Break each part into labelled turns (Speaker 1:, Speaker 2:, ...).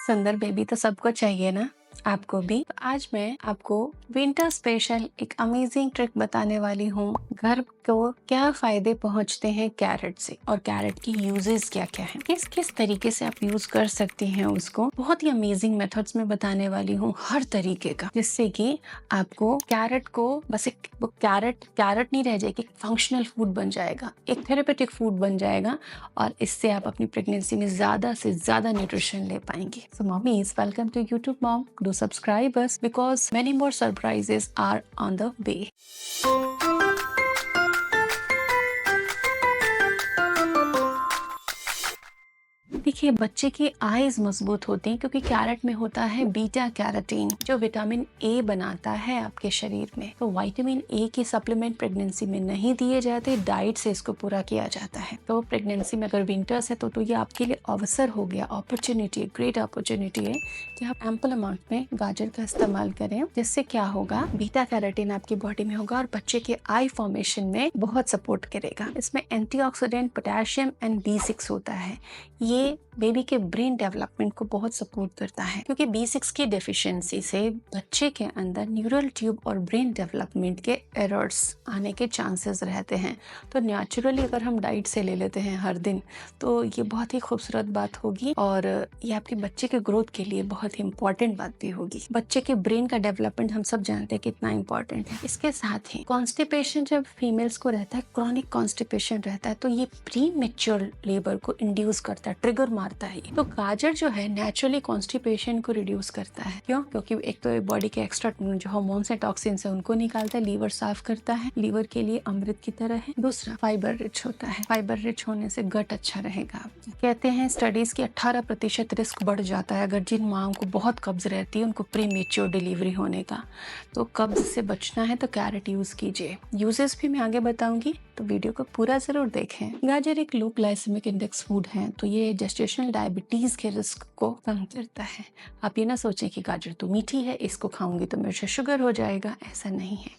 Speaker 1: सुंदर बेबी तो सबको चाहिए ना, आपको भी। तो आज मैं आपको विंटर स्पेशल एक अमेजिंग ट्रिक बताने वाली हूँ। घर को क्या फायदे पहुँचते हैं कैरेट से और कैरेट की यूजेस क्या क्या हैं, किस किस तरीके से आप यूज कर सकते हैं उसको। बहुत ही अमेजिंग मेथड्स में बताने वाली हूँ हर तरीके का, जिससे कि आपको कैरेट को बस एक कैरेट कैरेट नहीं रह जाएगी, फंक्शनल फूड बन जाएगा, एक थेरेपेटिक फूड बन जाएगा और इससे आप अपनी प्रेगनेंसी में ज्यादा से ज्यादा न्यूट्रिशन ले पाएंगे। So mummies, welcome to YouTube mom. Do subscribe us because many more surprises are on the way. देखिए, बच्चे की आईज मजबूत होती हैं क्योंकि कैरेट में होता है बीटा कैरोटीन, जो विटामिन ए बनाता है आपके शरीर में। तो विटामिन ए के सप्लीमेंट प्रेगनेंसी में नहीं दिए जाते, डाइट से इसको पूरा किया जाता है। तो प्रेगनेंसी में अगर विंटर्स है तो ये आपके लिए अवसर हो गया, अपॉर्चुनिटी, ग्रेट अपॉर्चुनिटी है कि आप एम्पल अमाउंट में गाजर का इस्तेमाल करें। जिससे क्या होगा, बीटा कैरोटीन आपकी बॉडी में होगा और बच्चे के आई फॉर्मेशन में बहुत सपोर्ट करेगा। इसमें एंटीऑक्सीडेंट, पोटेशियम एंड B6 होता है। ये बेबी के ब्रेन डेवलपमेंट को बहुत सपोर्ट करता है, क्योंकि B6 की डेफिशिएंसी से बच्चे के अंदर न्यूरल ट्यूब और ब्रेन डेवलपमेंट के एरर्स आने के चांसेस रहते हैं। तो नेचुरली अगर हम डाइट से ले लेते हैं हर दिन, तो ये बहुत ही खूबसूरत बात होगी और ये आपके बच्चे के ग्रोथ के लिए बहुत ही इंपॉर्टेंट बात भी होगी। बच्चे के ब्रेन का डेवलपमेंट हम सब जानते हैं कितना इंपॉर्टेंट है। इसके साथ ही कॉन्स्टिपेशन जब फीमेल्स को रहता है, क्रॉनिक कॉन्स्टिपेशन रहता है, तो ये प्री मेच्योर लेबर को इंड्यूस करता है, ट्रिगर मारता है। तो गाजर जो है नेचुरली कॉन्स्टिपेशन को रिड्यूस करता है। क्यों? क्योंकि एक तो बॉडी के एक्स्ट्रा जो हार्मोन्स है, टॉक्सिन्स है, उनको निकालता है, लीवर साफ करता है, लीवर के लिए अमृत की तरह है। दूसरा, फाइबर रिच होता है, फाइबर रिच होने से गट अच्छा रहेगा। कहते हैं स्टडीज की 18% रिस्क बढ़ जाता है अगर जिन माओ को बहुत कब्ज रहती है उनको प्री मेच्योर डिलीवरी होने का। तो कब्ज से बचना है तो कैरेट यूज कीजिए। यूजेस भी मैं आगे बताऊंगी, तो वीडियो को पूरा जरूर देखें। गाजर एक लो ग्लाइसेमिक इंडेक्स फूड है, तो ये जेस्टेशनल डायबिटीज के रिस्क को कम करता है। आप ये ना सोचें कि गाजर तो मीठी है, इसको खाऊंगी तो मेरे से शुगर हो जाएगा, ऐसा नहीं है।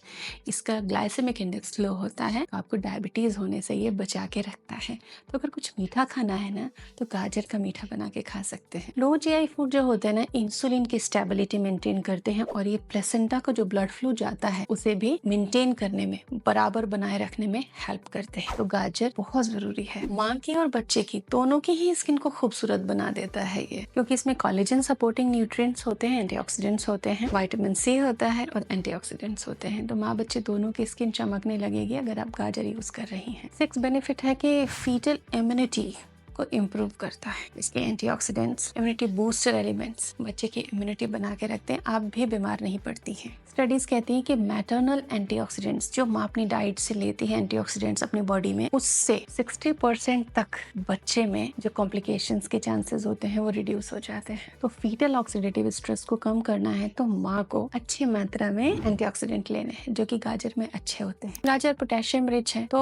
Speaker 1: इसका ग्लाइसेमिक इंडेक्स लो होता है, तो आपको डायबिटीज होने से ये बचा के रखता है। तो अगर कुछ मीठा खाना है ना, तो गाजर का मीठा बना के खा सकते हैं। लो जीआई फूड जो होते हैं ना, इंसुलिन की स्टेबिलिटी मेंटेन करते हैं और ये प्लेसेंटा का जो ब्लड फ्लो जाता है उसे भी मेंटेन करने में, बराबर बनाए रखने में हेल्प करते हैं। तो गाजर बहुत जरूरी है। माँ की और बच्चे की दोनों की ही स्किन को खूबसूरत बना देता है ये, क्योंकि इसमें कोलेजन सपोर्टिंग न्यूट्रिएंट्स होते हैं, एंटीऑक्सीडेंट्स होते हैं, विटामिन सी होता है और एंटीऑक्सीडेंट्स होते हैं। तो माँ बच्चे दोनों की स्किन चमकने लगेगी अगर आप गाजर यूज कर रही हैं। 6 बेनिफिट है कि फीटल इम्यूनिटी को इम्प्रूव करता है। इसके एंटीऑक्सीडेंट्स, इम्यूनिटी बूस्टर एलिमेंट्स बच्चे की इम्यूनिटी बना के रखते हैं, आप भी बीमार नहीं पड़ती हैं। स्टडीज कहती हैं कि मैटरनल एंटीऑक्सीडेंट्स जो माँ अपनी डाइट से लेती है, एंटीऑक्सीडेंट्स अपनी बॉडी में, उससे 60% तक बच्चे में जो कॉम्प्लिकेशंस के चांसेस होते हैं वो रिड्यूस हो जाते हैं। तो फीटल ऑक्सीडेटिव स्ट्रेस को कम करना है तो माँ को अच्छी मात्रा में एंटीऑक्सीडेंट लेने हैं, जो कि गाजर में अच्छे होते हैं। गाजर पोटेशियम रिच है, तो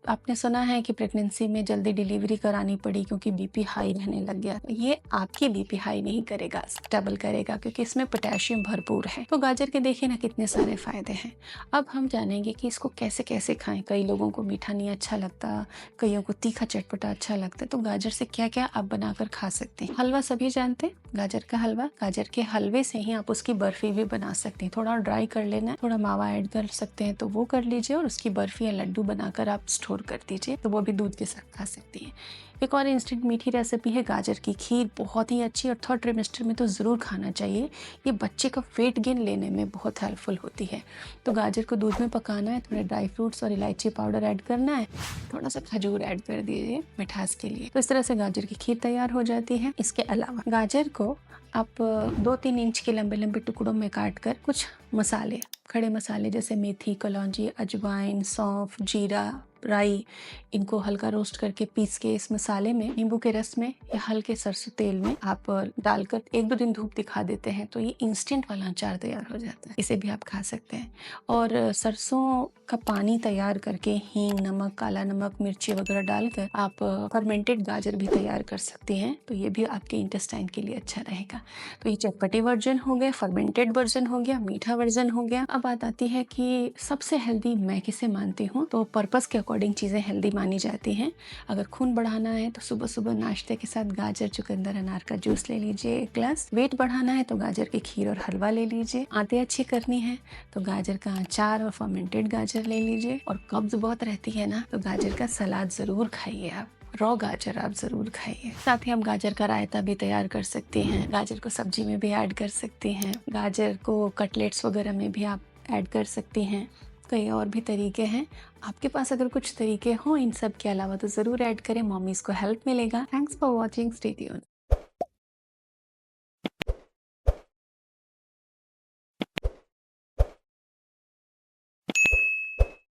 Speaker 1: आपने सुना है कि प्रेगनेंसी में जल्दी डिलीवरी करानी पड़ी क्योंकि बीपी हाई रहने लग गया। ये आपकी बीपी हाई नहीं करेगा, स्टेबल करेगा, क्योंकि इसमें पोटेशियम भरपूर है। तो गाजर के देखिए ना कितने सारे फायदे हैं। अब हम जानेंगे कि इसको कैसे कैसे खाएं। कई लोगों को मीठा नहीं अच्छा लगता, कईयों को तीखा चटपटा अच्छा लगता है, तो गाजर से क्या क्या आप बनाकर खा सकते हैं। हलवा सभी जानते हैं, गाजर का हलवा। गाजर के हलवे से ही आप उसकी बर्फी भी बना सकते हैं। थोड़ा ड्राई कर लेना है, थोड़ा मावा ऐड कर सकते हैं तो वो कर लीजिए और उसकी बर्फी या लड्डू बनाकर आप स्टोर कर दीजिए, तो वो भी दूध के साथ खा सकती हैं। एक और इंस्टेंट मीठी रेसिपी है गाजर की खीर, बहुत ही अच्छी और थर्ड ट्रिमेस्टर में तो ज़रूर खाना चाहिए। ये बच्चे का वेट गेन लेने में बहुत हेल्पफुल होती है। तो गाजर को दूध में पकाना है, थोड़े ड्राई फ्रूट्स और इलायची पाउडर ऐड करना है, थोड़ा सा खजूर ऐड कर दीजिए मिठास के लिए। तो इस तरह से गाजर की खीर तैयार हो जाती है। इसके अलावा गाजर को आप 2-3 इंच के लंबे लंबे टुकड़ों में काट कर कुछ मसाले, खड़े मसाले जैसे मेथी, कलौंजी, अजवाइन, सौंफ, जीरा, राई, इनको हल्का रोस्ट करके पीस के इस मसाले में नींबू के रस में या हल्के सरसों तेल में आप डालकर 1-2 दिन धूप दिखा देते हैं, तो ये इंस्टेंट वाला अचार तैयार हो जाता है। इसे भी आप खा सकते हैं। और सरसों का पानी तैयार करके हींग, नमक, काला नमक, मिर्ची वगैरह डालकर आप फर्मेंटेड गाजर भी तैयार कर सकती हैं, तो ये भी आपके इंटेस्टाइन के लिए अच्छा रहेगा। तो ये चटपटी वर्जन हो गया, फर्मेंटेड वर्जन हो गया, मीठा वर्जन हो गया। अब अब बात आती है कि सबसे हेल्दी मैं किसे मानती हूँ, तो पर्पस के अकॉर्डिंग चीज़ें हेल्दी मानी जाती हैं। अगर खून बढ़ाना है तो सुबह सुबह नाश्ते के साथ गाजर, चुकंदर, अनार का जूस ले लीजिए 1 ग्लास। वेट बढ़ाना है तो गाजर की खीर और हलवा ले लीजिए। आंतें अच्छी करनी है तो गाजर का अचार और फर्मेंटेड गाजर ले लीजिए। और कब्ज बहुत रहती है ना, तो गाजर का सलाद ज़रूर खाइए आप। रॉ गाजर आप ज़रूर खाइए। साथ ही हम गाजर का रायता भी तैयार कर सकते हैं। गाजर को सब्जी में भी ऐड कर सकते हैं। गाजर को कटलेट्स वगैरह में भी आप ऐड कर सकती हैं। कई और भी तरीके हैं। आपके पास अगर कुछ तरीके हों इन सब के अलावा तो ज़रूर ऐड करें, मॉमीज़ को हेल्प मिलेगा। Thanks for watching, stay tuned.